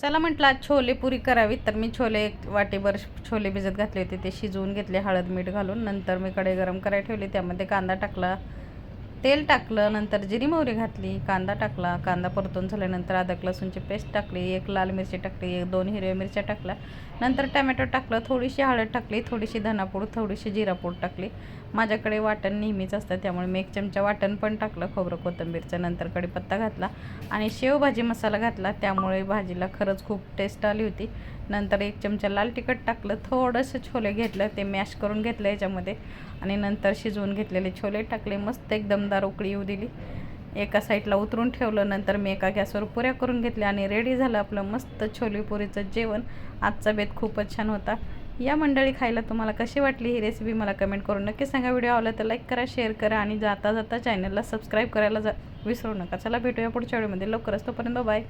चला म्हटलं आज छोले पुरी करावी, तर मी छोले एक वाटीभर छोले भिजत घातले होते, ते शिजवून घेतले हळद मीठ घालून. नंतर मी कढई गरम करायला ठेवली, त्यामध्ये कांदा टाकला, तेल टाकलं, नंतर जिरी मोहरी घातली, कांदा टाकला, कांदा परतून झाल्यानंतर अद्रक लसूणची पेस्ट टाकली, एक लाल मिरची टाकली, एक 2 हिरव्या मिरच्या टाकल्या, नंतर टमॅटो टाकलं, थोडीशी हळद टाकली, थोडीशी धनापूड, थोडीशी जिरापूड टाकली. माझ्याकडे वाटण नेहमीच असतं त्यामुळे मी 1 चमचा वाटण पण टाकलं खोबरं कोथिंबीरचं. नंतर कढीपत्ता घातला आणि शेवभाजी मसाला घातला, त्यामुळे भाजीला खरंच खूप टेस्ट आली होती. नंतर 1 चमचा लाल तिखट टाकलं, थोडंसं छोले घेतलं, ते मॅश करून घेतलं याच्यामध्ये आणि नंतर शिजवून घेतलेले छोले टाकले. मस्त एक दमदार उकळी येऊ दिली, एका साईडला उतरून ठेवलं. नंतर मी एका गॅसवर पुऱ्या करून घेतल्या आणि रेडी झालं आपलं मस्त छोले पुरीचं जेवण. आजचा बेत खूपच छान होता. या मंडळी, खायला तुम्हाला कशी वाटली ही रेसिपी मला कमेंट करून नक्की सांगा. व्हिडिओ आवडला तर लाईक करा, शेअर करा आणि जाता जाता चॅनलला सबस्क्राईब करायला विसरू नका. चला भेटूया पुढच्या व्हिडिओमध्ये लवकरच, तोपर्यंत बाय.